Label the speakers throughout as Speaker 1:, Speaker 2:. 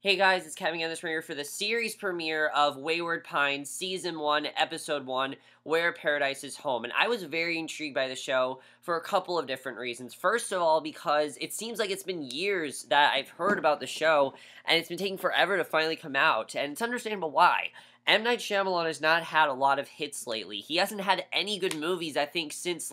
Speaker 1: Hey guys, it's Kevin on this premiere for the series premiere of Wayward Pines, Season 1, Episode 1, Where Paradise is Home. And I was very intrigued by the show for a couple of different reasons. First of all, because it seems like it's been years that I've heard about the show, and it's been taking forever to finally come out, and it's understandable why. M. Night Shyamalan has not had a lot of hits lately. He hasn't had any good movies, I think, since,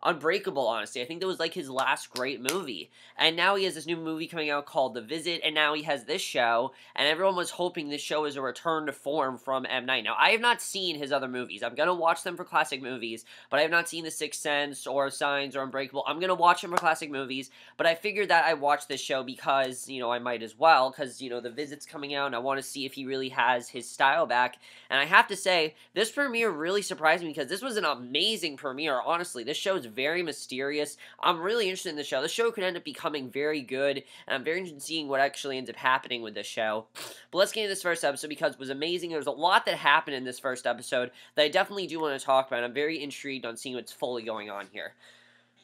Speaker 1: Unbreakable, honestly. I think that was, his last great movie. And now he has this new movie coming out called The Visit, and now he has this show, and everyone was hoping this show is a return to form from M. Night. Now, I have not seen his other movies. I'm gonna watch them for classic movies, but I have not seen The Sixth Sense, or Signs, or Unbreakable. I'm gonna watch them for classic movies, but I figured that I watched this show because, I might as well, because, The Visit's coming out, and I want to see if he really has his style back. And I have to say, this premiere really surprised me, because this was an amazing premiere, honestly. This show is very mysterious. I'm really interested in the show. The show could end up becoming very good, and I'm very interested in seeing what actually ends up happening with this show. But let's get into this first episode, because it was amazing. There was a lot that happened in this first episode that I definitely do want to talk about, and I'm very intrigued on seeing what's fully going on here.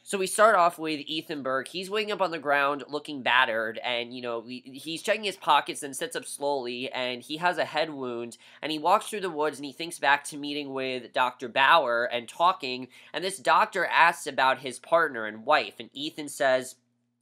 Speaker 1: So we start off with Ethan Burke. He's waking up on the ground looking battered, and, he's checking his pockets, then sits up slowly, and he has a head wound, and he walks through the woods, and he thinks back to meeting with Dr. Bauer and talking, and this doctor asks about his partner and wife, and Ethan says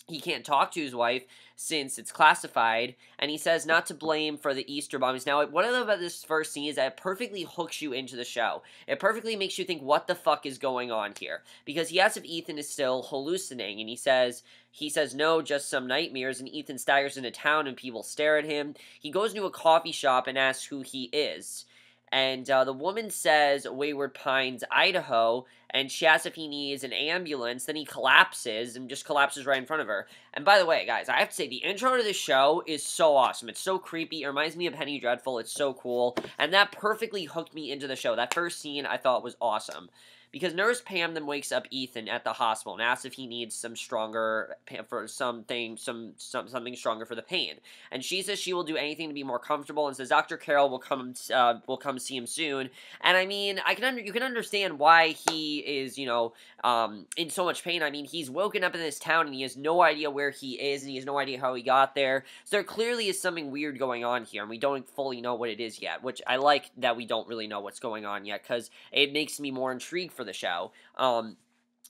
Speaker 1: he can't talk to his wife since it's classified, and he says not to blame for the Easter bombings. Now, what I love about this first scene is that it perfectly hooks you into the show. It perfectly makes you think, what the fuck is going on here? Because he asks if Ethan is still hallucinating, and he says no, just some nightmares, and Ethan staggers into town, and people stare at him. He goes into a coffee shop and asks who he is. And the woman says Wayward Pines, Idaho, and she asks if he needs an ambulance. Then he collapses, and just collapses right in front of her. And by the way, guys, I have to say, the intro to this show is so awesome. It's so creepy. It reminds me of Penny Dreadful. It's so cool. And that perfectly hooked me into the show. That first scene I thought was awesome. Because Nurse Pam then wakes up Ethan at the hospital and asks if he needs some stronger, for something stronger for the pain. And she says she will do anything to be more comfortable, and says Dr. Carroll will come see him soon. And I mean, you can understand why he is, in so much pain. I mean, he's woken up in this town and he has no idea where he is, and he has no idea how he got there. So there clearly is something weird going on here, and we don't fully know what it is yet, which I like that we don't really know what's going on yet, because it makes me more intrigued for the show.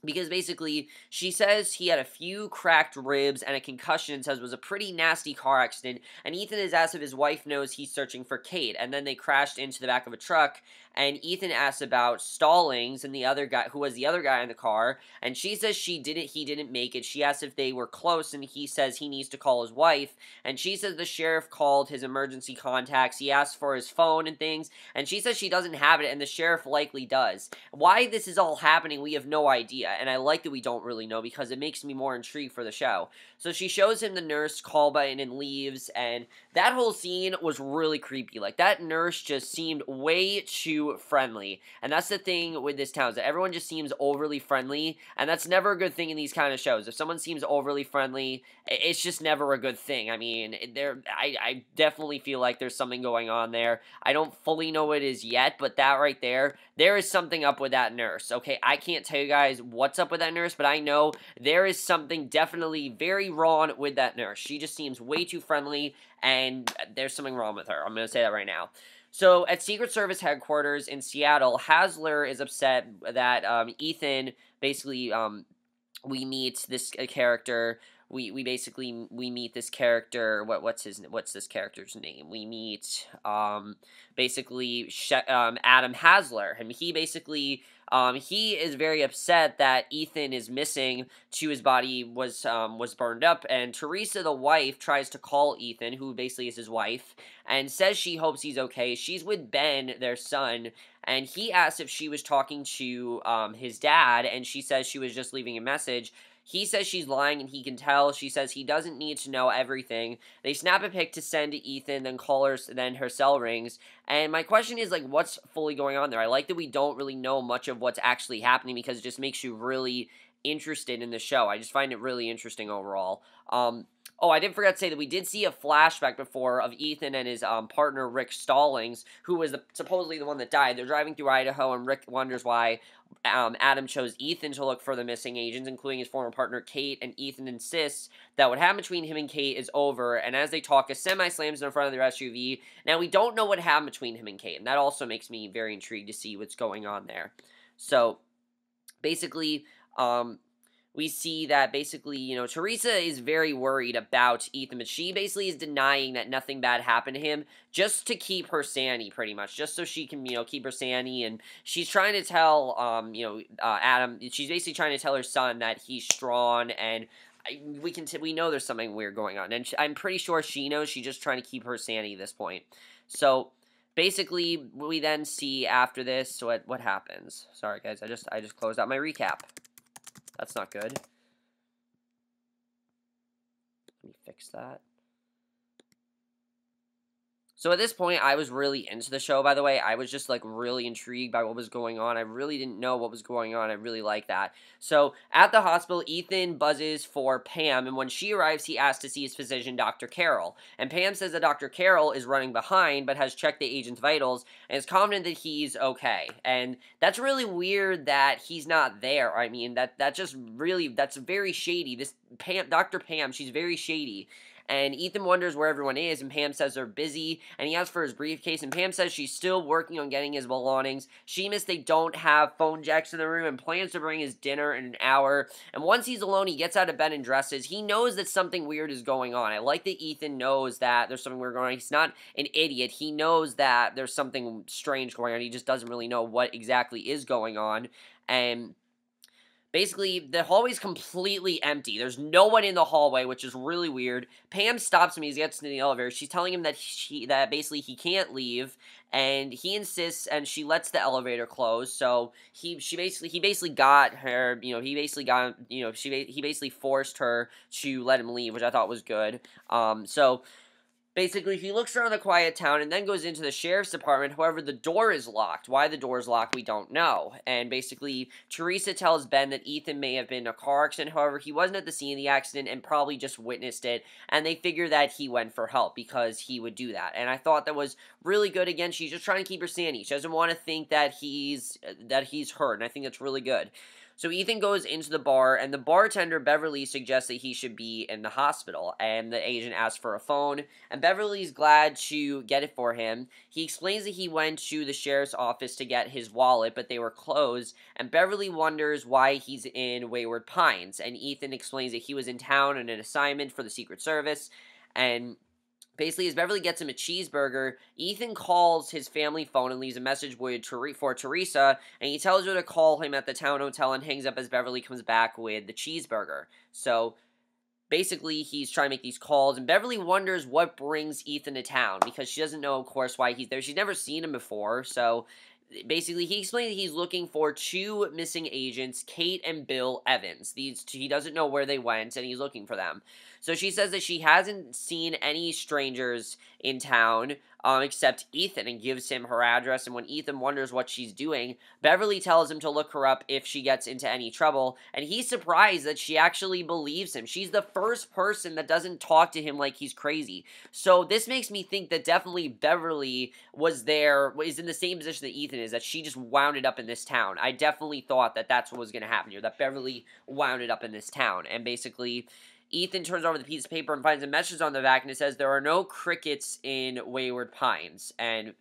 Speaker 1: Because basically, she says he had a few cracked ribs and a concussion, and says it was a pretty nasty car accident, and Ethan is asked if his wife knows he's searching for Kate, and then they crashed into the back of a truck, and Ethan asks about Stallings and the other guy, who was the other guy in the car, and she says he didn't make it. She asks if they were close, and he says he needs to call his wife, and she says the sheriff called his emergency contacts. He asked for his phone and things, and she says she doesn't have it, and the sheriff likely does. Why this is all happening, we have no idea, and I like that we don't really know, because it makes me more intrigued for the show. So she shows him the nurse call button and leaves, and that whole scene was really creepy. Like, that nurse just seemed way too friendly, and that's the thing with this town, is that everyone just seems overly friendly, and that's never a good thing in these kind of shows. If someone seems overly friendly, it's just never a good thing. I mean, I definitely feel like there's something going on there. I don't fully know what it is yet, but that right there is something up with that nurse, okay? I can't tell you guys what's up with that nurse, but I know there is something definitely very wrong with that nurse. She just seems way too friendly, and there's something wrong with her. I'm going to say that right now. So, at Secret Service headquarters in Seattle, Hasler is upset that Ethan, basically, we meet this character. We meet this character. What's this character's name? We meet basically Adam Hasler, and he basically he is very upset that Ethan is missing. His body was burned up, and Theresa, the wife, tries to call Ethan, who basically is his wife, and says she hopes he's okay. She's with Ben, their son, and he asks if she was talking to his dad, and she says she was just leaving a message. He says she's lying, and he can tell. She says he doesn't need to know everything. They snap a pic to send to Ethan, then then her cell rings. And my question is, what's fully going on there? I like that we don't really know much of what's actually happening, because it just makes you really interested in the show. I just find it really interesting overall. Oh, I did forget to say that we did see a flashback before of Ethan and his partner Rick Stallings, who was supposedly the one that died. They're driving through Idaho, and Rick wonders why Adam chose Ethan to look for the missing agents, including his former partner Kate, and Ethan insists that what happened between him and Kate is over, and as they talk, a semi slams in front of their SUV. Now, we don't know what happened between him and Kate, and that also makes me very intrigued to see what's going on there. So, basically, we see that basically, Theresa is very worried about Ethan, but she basically is denying that nothing bad happened to him just to keep her sanity, pretty much, just so she can, keep her sanity, and she's trying to tell, Adam, she's basically trying to tell her son that he's strong, and we know there's something weird going on, and I'm pretty sure she knows. She's just trying to keep her sanity at this point. So, basically, we then see after this, what happens. Sorry, guys, I just closed out my recap. That's not good. Let me fix that. So at this point, I was really into the show, by the way. I was just, really intrigued by what was going on. I really didn't know what was going on. I really liked that. So, at the hospital, Ethan buzzes for Pam, and when she arrives, he asks to see his physician, Dr. Carroll. And Pam says that Dr. Carroll is running behind, but has checked the agent's vitals, and is confident that he's okay. And that's really weird that he's not there. I mean, that's very shady. This Dr. Pam, she's very shady. And Ethan wonders where everyone is, and Pam says they're busy, and he asks for his briefcase, and Pam says she's still working on getting his belongings. She admits they don't have phone jacks in the room, and plans to bring his dinner in an hour. And once he's alone, he gets out of bed and dresses. He knows that something weird is going on. I like that Ethan knows that there's something weird going on. He's not an idiot. He knows that there's something strange going on. He just doesn't really know what exactly is going on. And basically, the hallway's completely empty. There's no one in the hallway, which is really weird. Pam stops him as he gets to the elevator. She's telling him that basically he can't leave, and he insists, and she lets the elevator close. So he basically got her. He basically forced her to let him leave, which I thought was good. So basically, he looks around the quiet town and then goes into the sheriff's department. However, the door is locked. Why the door is locked, we don't know. And basically, Theresa tells Ben that Ethan may have been in a car accident. However, he wasn't at the scene of the accident and probably just witnessed it. And they figure that he went for help because he would do that. And I thought that was really good. Again, she's just trying to keep her sanity. She doesn't want to think that he's hurt. And I think that's really good. So Ethan goes into the bar, and the bartender, Beverly, suggests that he should be in the hospital, and the agent asks for a phone, and Beverly's glad to get it for him. He explains that he went to the sheriff's office to get his wallet, but they were closed, and Beverly wonders why he's in Wayward Pines, and Ethan explains that he was in town on an assignment for the Secret Service, and basically, as Beverly gets him a cheeseburger, Ethan calls his family phone and leaves a message for Theresa, and he tells her to call him at the town hotel and hangs up as Beverly comes back with the cheeseburger. So, basically, he's trying to make these calls, and Beverly wonders what brings Ethan to town, because she doesn't know, of course, why he's there. She's never seen him before, so basically, he explains that he's looking for two missing agents, Kate and Bill Evans. He doesn't know where they went, and he's looking for them. So she says that she hasn't seen any strangers in town except Ethan, and gives him her address. And when Ethan wonders what she's doing, Beverly tells him to look her up if she gets into any trouble. And he's surprised that she actually believes him. She's the first person that doesn't talk to him like he's crazy. So this makes me think that definitely Beverly is in the same position that Ethan is, that she just wound it up in this town. I definitely thought that that's what was going to happen here, that Beverly wound it up in this town. And basically, Ethan turns over the piece of paper and finds a message on the back, and it says, "There are no crickets in Wayward Pines." And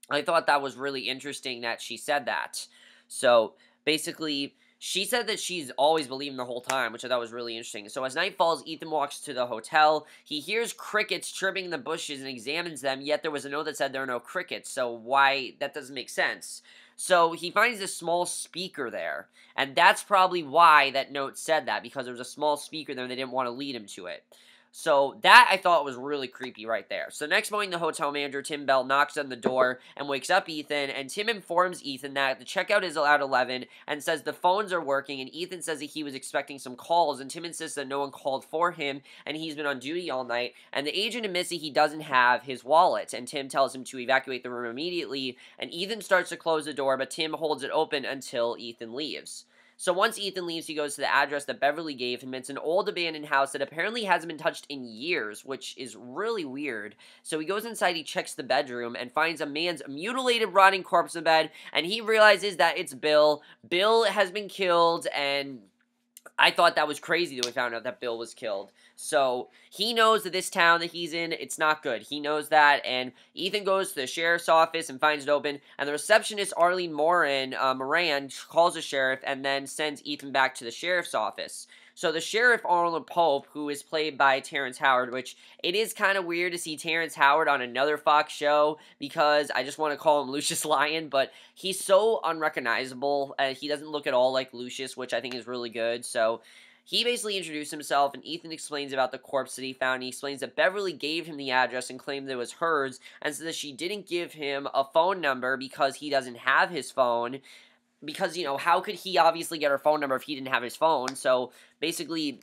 Speaker 1: I thought that was really interesting that she said that. So, basically, she said that she's always believed him the whole time, which I thought was really interesting. So, as night falls, Ethan walks to the hotel. He hears crickets chirping in the bushes and examines them, yet there was a note that said there are no crickets. So, why? That doesn't make sense. So, he finds this small speaker there, and that's probably why that note said that, because there was a small speaker there and they didn't want to lead him to it. So, that I thought was really creepy right there. So, next morning, the hotel manager, Tim Bell, knocks on the door and wakes up Ethan, and Tim informs Ethan that the checkout is at 11 and says the phones are working, and Ethan says that he was expecting some calls, and Tim insists that no one called for him, and he's been on duty all night, and the agent admits that he doesn't have his wallet, and Tim tells him to evacuate the room immediately, and Ethan starts to close the door, but Tim holds it open until Ethan leaves. So once Ethan leaves, he goes to the address that Beverly gave him. It's an old abandoned house that apparently hasn't been touched in years, which is really weird. So he goes inside, he checks the bedroom, and finds a man's mutilated, rotting corpse in bed, and he realizes that it's Bill. Bill has been killed, and I thought that was crazy that we found out that Bill was killed. So, he knows that this town that he's in, it's not good. He knows that, and Ethan goes to the sheriff's office and finds it open, and the receptionist, Arlene Moran, calls the sheriff and then sends Ethan back to the sheriff's office. So the sheriff, Arnold Pope, who is played by Terrence Howard, which it is kind of weird to see Terrence Howard on another Fox show because I just want to call him Lucius Lyon, but he's so unrecognizable. He doesn't look at all like Lucius, which I think is really good. So he basically introduced himself, and Ethan explains about the corpse that he found. He explains that Beverly gave him the address and claimed that it was hers, and said that she didn't give him a phone number because he doesn't have his phone. Because, you know, how could he obviously get her phone number if he didn't have his phone? So, basically,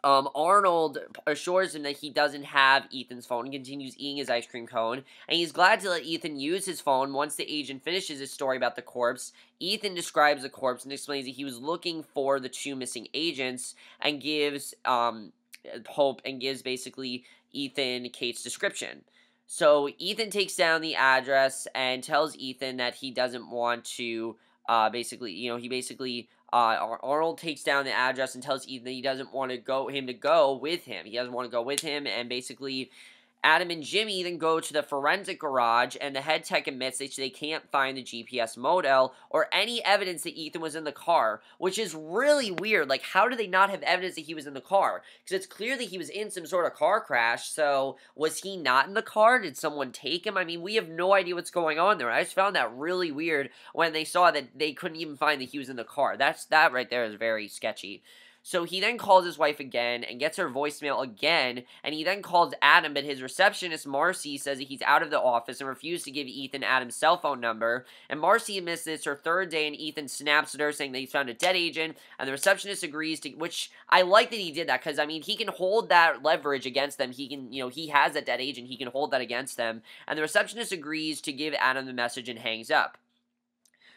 Speaker 1: Arnold assures him that he doesn't have Ethan's phone and continues eating his ice cream cone. And he's glad to let Ethan use his phone once the agent finishes his story about the corpse. Ethan describes the corpse and explains that he was looking for the 2 missing agents and gives, Hope and gives, basically, Ethan Kate's description. So, Ethan takes down the address and tells Ethan that he doesn't want to... Arnold takes down the address and tells Ethan that he doesn't want him to go with him. He doesn't want to go with him, and basically, Adam and Jimmy then go to the forensic garage, and the head tech admits that they can't find the GPS model or any evidence that Ethan was in the car, which is really weird. Like, how do they not have evidence that he was in the car? Because it's clear that he was in some sort of car crash, so was he not in the car? Did someone take him? I mean, we have no idea what's going on there. I just found that really weird when they saw that they couldn't even find that he was in the car. That right there is very sketchy. So he then calls his wife again and gets her voicemail again, and he then calls Adam, but his receptionist, Marcy, says that he's out of the office and refused to give Ethan Adam's cell phone number, and Marcy admits that it's her 3rd day, and Ethan snaps at her saying that he's found a dead agent, and the receptionist agrees to, which I like that he did that, because, I mean, he can hold that leverage against them. He can, you know, he has a dead agent, he can hold that against them, and the receptionist agrees to give Adam the message and hangs up.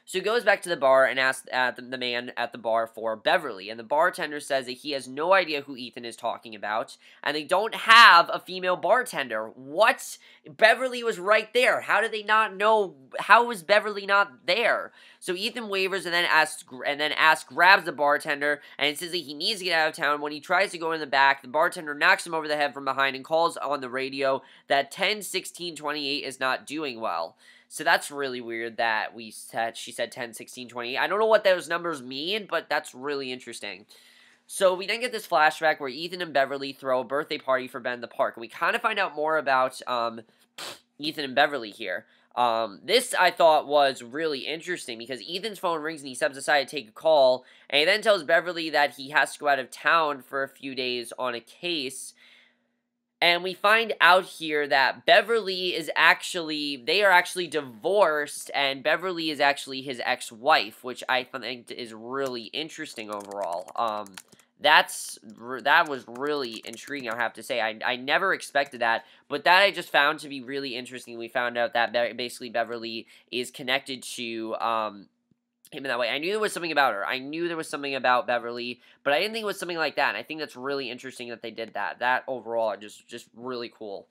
Speaker 1: So he goes back to the bar and asks the man at the bar for Beverly, and the bartender says that he has no idea who Ethan is talking about, and they don't have a female bartender. What? Beverly was right there. How did they not know? How was Beverly not there? So Ethan wavers and then grabs the bartender, and says that he needs to get out of town. When he tries to go in the back, the bartender knocks him over the head from behind and calls on the radio that 10-16-28 is not doing well. So that's really weird that she said 10, 16, 28. I don't know what those numbers mean, but that's really interesting. So we then get this flashback where Ethan and Beverly throw a birthday party for Ben in the park. And we kind of find out more about Ethan and Beverly here. This I thought was really interesting because Ethan's phone rings and he steps aside to take a call. And he then tells Beverly that he has to go out of town for a few days on a case. And we find out here that Beverly is they are actually divorced, and Beverly is actually his ex-wife, which I think is really interesting overall. That was really intriguing, I have to say. I never expected that, but that I just found to be really interesting. We found out that basically Beverly is connected to, him in that way. I knew there was something about her. I knew there was something about Beverly, but I didn't think it was something like that. And I think that's really interesting that they did that. That overall, just really cool.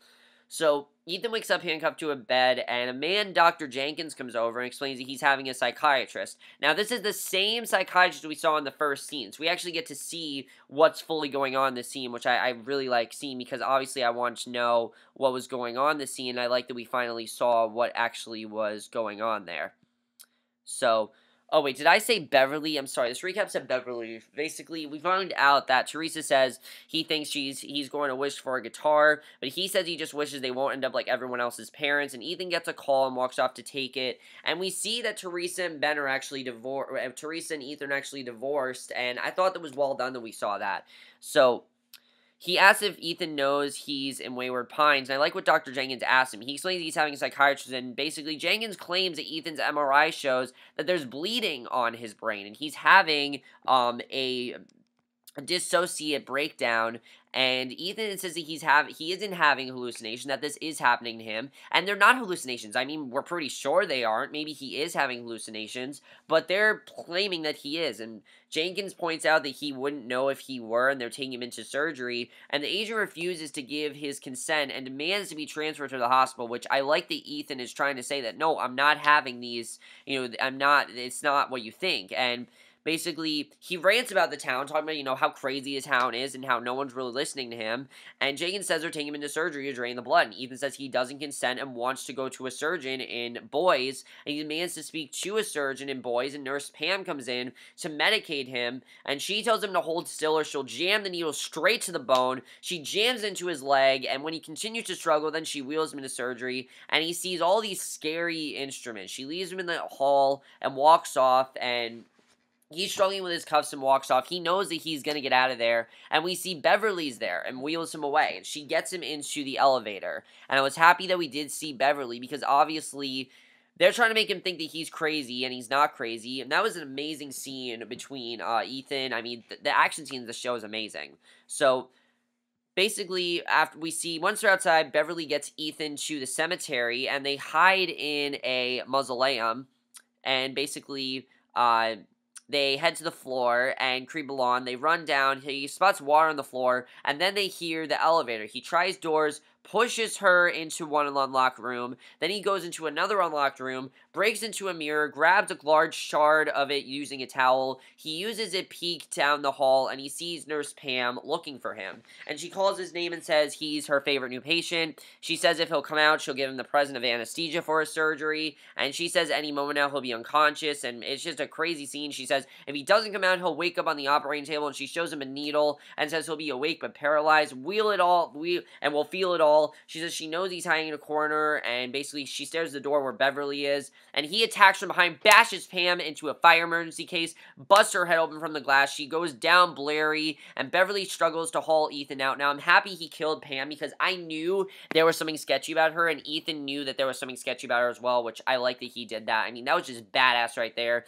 Speaker 1: So Ethan wakes up handcuffed to a bed, and a man, Dr. Jenkins, comes over and explains that he's having a psychiatrist. Now, this is the same psychiatrist we saw in the first scene, so we actually get to see what's fully going on in this scene, which I really like seeing, because obviously I wanted to know what was going on in this scene, and I like that we finally saw what actually was going on there. So... oh, wait, did I say Beverly? I'm sorry, this recap said Beverly. Basically, we found out that Theresa says he thinks he's going to wish for a guitar, but he says he just wishes they won't end up like everyone else's parents, and Ethan gets a call and walks off to take it, and we see that Theresa and Ben are actually divorced. Theresa and Ethan are actually divorced, and I thought that was well done that we saw that. So... he asks if Ethan knows he's in Wayward Pines, and I like what Dr. Jenkins asked him. He explains he's having a psychiatrist, and basically Jenkins claims that Ethan's MRI shows that there's bleeding on his brain, and he's having dissociate breakdown, and Ethan says that he isn't having hallucinations, that this is happening to him, and they're not hallucinations. I mean, we're pretty sure they aren't. Maybe he is having hallucinations, but they're claiming that he is, and Jenkins points out that he wouldn't know if he were, and they're taking him into surgery, and the agent refuses to give his consent and demands to be transferred to the hospital, which I like that Ethan is trying to say that, no, I'm not having these, it's not what you think, and basically, he rants about the town, talking about, how crazy his town is and how no one's really listening to him. And Jenkins says they're taking him into surgery to drain the blood. And Ethan says he doesn't consent and wants to go to a surgeon in boys. And he demands to speak to a surgeon in boys. And Nurse Pam comes in to medicate him. And she tells him to hold still or she'll jam the needle straight to the bone. She jams into his leg. And when he continues to struggle, then she wheels him into surgery. And he sees all these scary instruments. She leaves him in the hall and walks off. And he's struggling with his cuffs and walks off. He knows that he's going to get out of there. And we see Beverly's there and wheels him away. And she gets him into the elevator. And I was happy that we did see Beverly because obviously they're trying to make him think that he's crazy and he's not crazy. And that was an amazing scene between Ethan. I mean, the action scene of the show is amazing. So basically, once they're outside, Beverly gets Ethan to the cemetery. And they hide in a mausoleum. And basically, they head to the floor and creep along. They run down. He spots water on the floor. And then they hear the elevator. He tries doors, pushes her into one unlocked room. Then he goes into another unlocked room, breaks into a mirror, grabs a large shard of it using a towel. He uses it, peek down the hall, and he sees Nurse Pam looking for him. And she calls his name and says he's her favorite new patient. She says if he'll come out, she'll give him the present of anesthesia for his surgery. And she says any moment now he'll be unconscious. And it's just a crazy scene. She says if he doesn't come out, he'll wake up on the operating table. And she shows him a needle and says he'll be awake but paralyzed. We'll feel it all. She says she knows he's hiding in a corner, and basically she stares at the door where Beverly is, and he attacks from behind, bashes Pam into a fire emergency case, busts her head open from the glass. She goes down blurry, and Beverly struggles to haul Ethan out. Now, I'm happy he killed Pam because I knew there was something sketchy about her, and Ethan knew that there was something sketchy about her as well, which I like that he did that. I mean, that was just badass right there.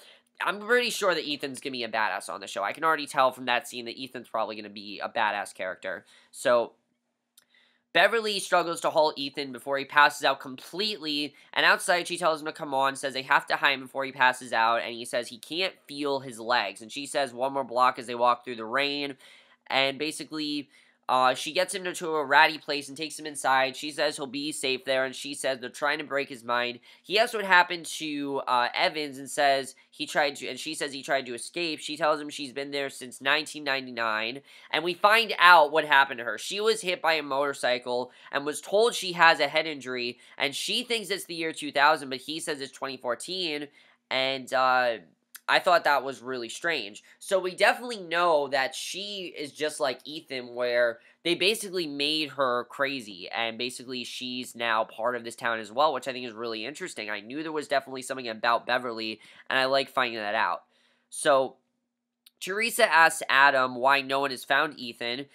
Speaker 1: I'm pretty sure that Ethan's going to be a badass on the show. I can already tell from that scene that Ethan's probably going to be a badass character. So Beverly struggles to haul Ethan before he passes out completely, and outside she tells him to come on, says they have to hide him before he passes out, and he says he can't feel his legs, and she says one more block as they walk through the rain, and basically she gets him to a ratty place and takes him inside. She says he'll be safe there, and she says they're trying to break his mind. He asks what happened to Evans and says she says he tried to escape. She tells him she's been there since 1999, and we find out what happened to her. She was hit by a motorcycle and was told she has a head injury, and she thinks it's the year 2000, but he says it's 2014, and I thought that was really strange. So we definitely know that she is just like Ethan, where they basically made her crazy, and basically she's now part of this town as well, which I think is really interesting. I knew there was definitely something about Beverly, and I like finding that out. So Theresa asks Adam why no one has found Ethan,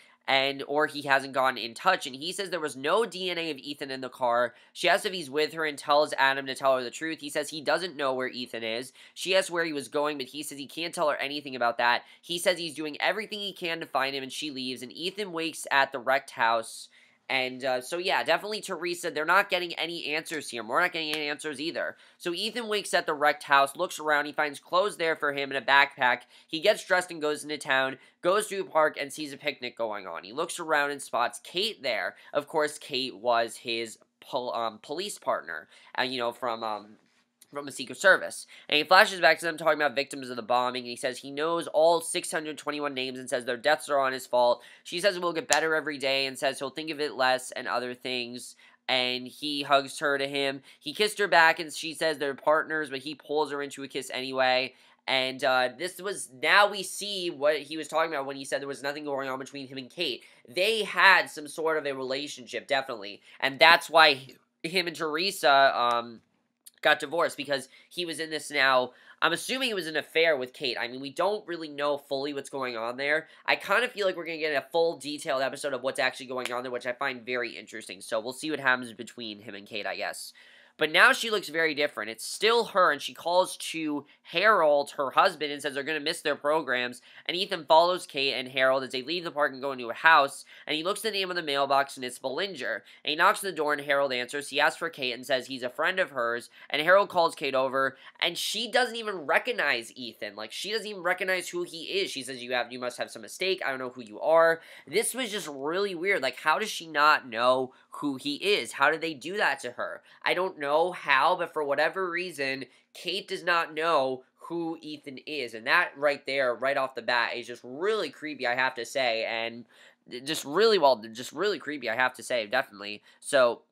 Speaker 1: or he hasn't gotten in touch, and he says there was no DNA of Ethan in the car. She asks if he's with her and tells Adam to tell her the truth. He says he doesn't know where Ethan is. She asks where he was going, but he says he can't tell her anything about that. He says he's doing everything he can to find him, and she leaves, and Ethan wakes at the wrecked house. And so yeah, definitely Theresa, they're not getting any answers here. We're not getting any answers either. So Ethan wakes at the wrecked house, looks around, he finds clothes there for him and a backpack. He gets dressed and goes into town, goes to a park and sees a picnic going on. He looks around and spots Kate there. Of course, Kate was his police partner, from the Secret Service. And he flashes back to them talking about victims of the bombing, and he says he knows all 621 names and says their deaths are on his fault. She says it will get better every day and says he'll think of it less and other things. And he hugs her to him. He kissed her back, and she says they're partners, but he pulls her into a kiss anyway. And now we see what he was talking about when he said there was nothing going on between him and Kate. They had some sort of a relationship, definitely. And that's why him and Theresa, got divorced, because he was in this now. I'm assuming it was an affair with Kate. I mean, we don't really know fully what's going on there. I kind of feel like we're going to get a full detailed episode of what's actually going on there, which I find very interesting. So we'll see what happens between him and Kate, I guess. But now she looks very different. It's still her, and she calls to Harold, her husband, and says they're going to miss their programs. And Ethan follows Kate and Harold as they leave the park and go into a house. And he looks at the name on the mailbox, and it's Bellinger. And he knocks on the door, and Harold answers. He asks for Kate and says he's a friend of hers. And Harold calls Kate over, and she doesn't even recognize Ethan. Like, she doesn't even recognize who he is. She says, you must have some mistake. I don't know who you are. This was just really weird. Like, how does she not know who he is? How did they do that to her? I don't know how, but for whatever reason, Kate does not know who Ethan is. And that right there, right off the bat, is just really creepy, I have to say. And just really creepy, I have to say, definitely. So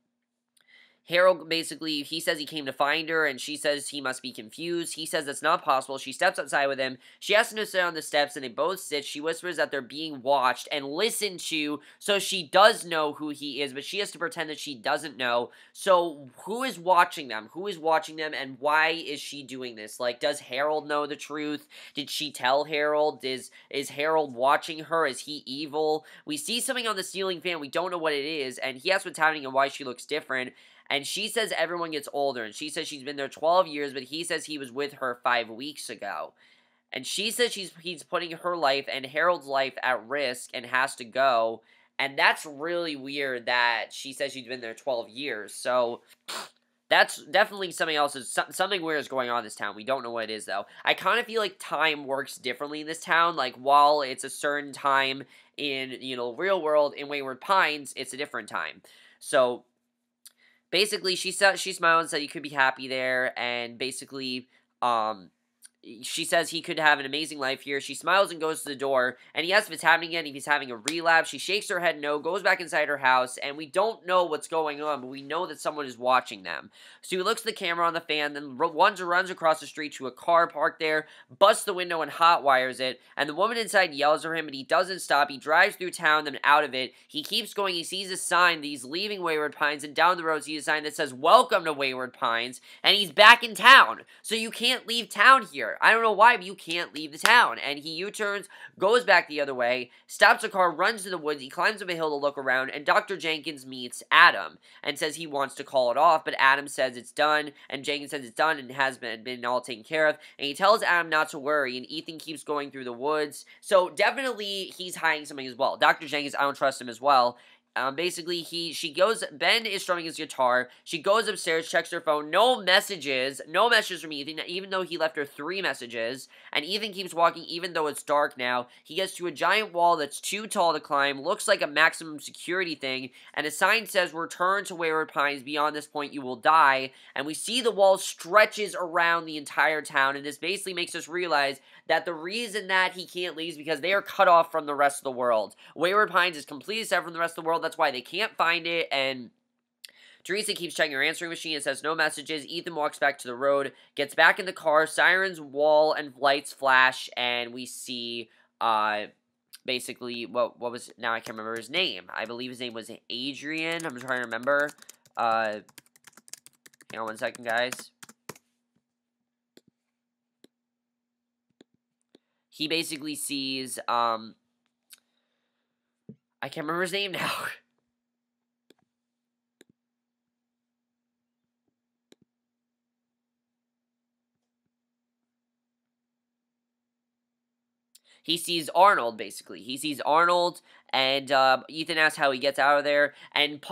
Speaker 1: Harold basically, he says he came to find her, and she says he must be confused. He says that's not possible. She steps outside with him. She asks him to sit on the steps, and they both sit. She whispers that they're being watched and listened to, so she does know who he is, but she has to pretend that she doesn't know. So who is watching them? Who is watching them, and why is she doing this? Like, does Harold know the truth? Did she tell Harold? Is Harold watching her? Is he evil? We see something on the ceiling fan. We don't know what it is, and he asks what's happening and why she looks different. And she says everyone gets older, and she says she's been there 12 years, but he says he was with her 5 weeks ago. And she says he's putting her life and Harold's life at risk and has to go. And that's really weird that she says she's been there 12 years. So that's definitely something else. Something weird is going on in this town. We don't know what it is, though. I kind of feel like time works differently in this town. Like, while it's a certain time in, real world, in Wayward Pines, it's a different time. So basically, she smiled and said he could be happy there, and basically, she says he could have an amazing life here. She smiles and goes to the door, and he asks if it's happening again, if he's having a relapse. She shakes her head no, goes back inside her house, and we don't know what's going on, but we know that someone is watching them. So he looks at the camera on the fan, then runs across the street to a car parked there, busts the window and hot wires it, and the woman inside yells at him, but he doesn't stop. He drives through town, then out of it. He keeps going. He sees a sign that he's leaving Wayward Pines, and down the road sees a sign that says, "Welcome to Wayward Pines," and he's back in town. So you can't leave town here. I don't know why, but you can't leave the town. And he U-turns, goes back the other way, stops the car, runs to the woods, he climbs up a hill to look around, and Dr. Jenkins meets Adam and says he wants to call it off, but Adam says it's done, and Jenkins says it's done and has been all taken care of, and he tells Adam not to worry, and Ethan keeps going through the woods. So definitely he's hiding something as well. Dr. Jenkins, I don't trust him as well. Basically, Ben is strumming his guitar. She goes upstairs, checks her phone. No messages from Ethan, even though he left her 3 messages. And Ethan keeps walking, even though it's dark now. He gets to a giant wall that's too tall to climb, looks like a maximum security thing, and a sign says, "Return to Wayward Pines. Beyond this point, you will die." And we see the wall stretches around the entire town, and this basically makes us realize that the reason that he can't leave is because they are cut off from the rest of the world. Wayward Pines is completely separate from the rest of the world. That's why they can't find it, and Theresa keeps checking her answering machine and says no messages. Ethan walks back to the road, gets back in the car, sirens, wall, and lights flash, and we see, basically, what was, now I can't remember his name. I believe his name was Adrian. I'm trying to remember. Hang on one second, guys. He basically sees, I can't remember his name now. He sees Arnold, basically. He sees Arnold, and Ethan asks how he gets out of there, and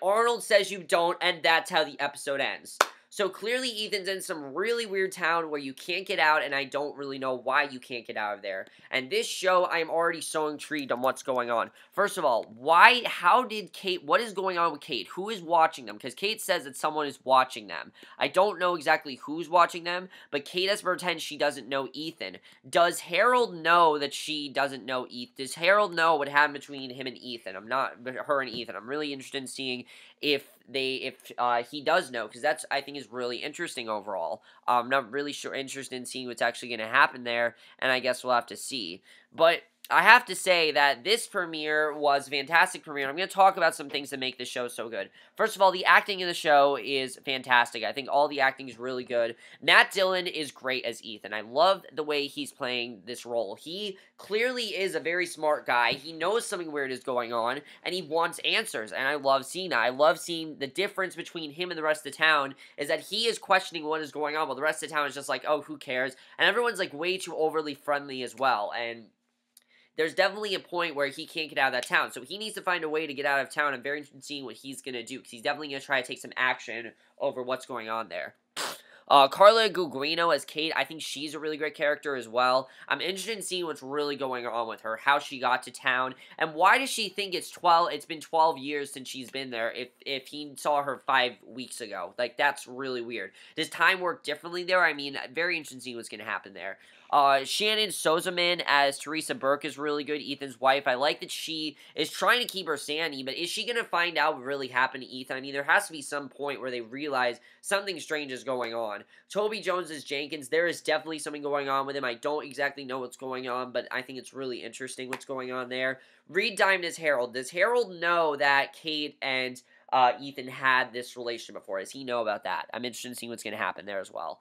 Speaker 1: Arnold says you don't, and that's how the episode ends. So clearly Ethan's in some really weird town where you can't get out, and I don't really know why you can't get out of there. And this show, I am already so intrigued on what's going on. First of all, what is going on with Kate? Who is watching them? Because Kate says that someone is watching them. I don't know exactly who's watching them, but Kate has to pretend she doesn't know Ethan. Does Harold know that she doesn't know Ethan? Does Harold know what happened between him and Ethan? Her and Ethan. I'm really interested in seeing if he does know, because that's, I think, is really interesting overall. I'm not really interested in seeing what's actually going to happen there, and I guess we'll have to see. But I have to say that this premiere was a fantastic premiere. I'm going to talk about some things that make the show so good. First of all, the acting in the show is fantastic. I think all the acting is really good. Matt Dillon is great as Ethan. I love the way he's playing this role. He clearly is a very smart guy. He knows something weird is going on, and he wants answers, and I love seeing that. I love seeing the difference between him and the rest of the town is that he is questioning what is going on, while the rest of the town is just like, oh, who cares? And everyone's like way too overly friendly as well, and there's definitely a point where he can't get out of that town. So he needs to find a way to get out of town. I'm very interested in seeing what he's going to do, because he's definitely going to try to take some action over what's going on there. Carla Gugino as Kate, I think she's a really great character as well. I'm interested in seeing what's really going on with her, how she got to town, and why does she think it's been 12 years since she's been there if he saw her 5 weeks ago. Like, that's really weird. Does time work differently there? I mean, very interesting to see what's going to happen there. Shannon Sozaman as Theresa Burke is really good, Ethan's wife. I like that she is trying to keep her sanity, but is she going to find out what really happened to Ethan? I mean, there has to be some point where they realize something strange is going on. Toby Jones as Jenkins, there is definitely something going on with him. I don't exactly know what's going on, but I think it's really interesting what's going on there. Reed Diamond as Harold. Does Harold know that Kate and Ethan had this relationship before? Does he know about that? I'm interested in seeing what's going to happen there as well.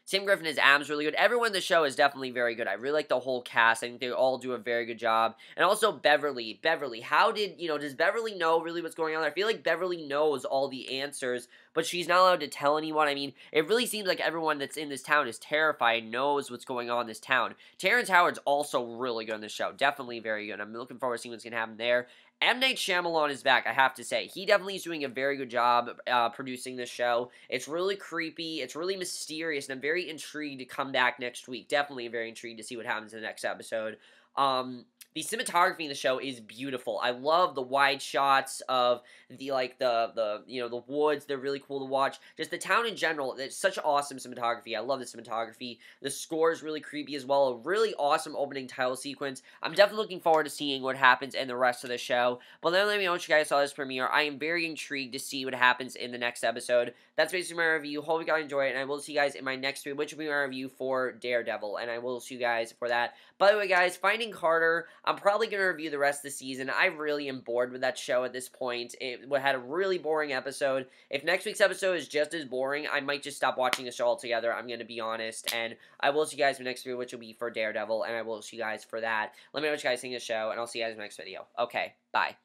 Speaker 1: Tim Griffin as Adam's really good. Everyone in the show is definitely very good. I really like the whole cast. I think they all do a very good job. And also Beverly. How did, does Beverly know really what's going on there? I feel like Beverly knows all the answers, but she's not allowed to tell anyone. I mean, it really seems like everyone that's in this town is terrified and knows what's going on in this town. Terrence Howard's also really good in this show. Definitely very good. I'm looking forward to seeing what's going to happen there. M. Night Shyamalan is back, I have to say. He definitely is doing a very good job producing this show. It's really creepy. It's really mysterious, and I'm very intrigued to come back next week. Definitely very intrigued to see what happens in the next episode. The cinematography in the show is beautiful. I love the wide shots of the woods. They're really cool to watch. Just the town in general. It's such awesome cinematography. I love the cinematography. The score is really creepy as well. A really awesome opening title sequence. I'm definitely looking forward to seeing what happens in the rest of the show. But let me know what you guys saw this premiere. I am very intrigued to see what happens in the next episode. That's basically my review. Hope you guys enjoy it, and I will see you guys in my next video, which will be my review for Daredevil, and I will see you guys for that. By the way, guys, Finding Carter, I'm probably going to review the rest of the season. I really am bored with that show at this point. It had a really boring episode. If next week's episode is just as boring, I might just stop watching the show altogether. I'm going to be honest, and I will see you guys in the next video, which will be for Daredevil, and I will see you guys for that. Let me know what you guys think of the show, and I'll see you guys in the next video. Okay, bye.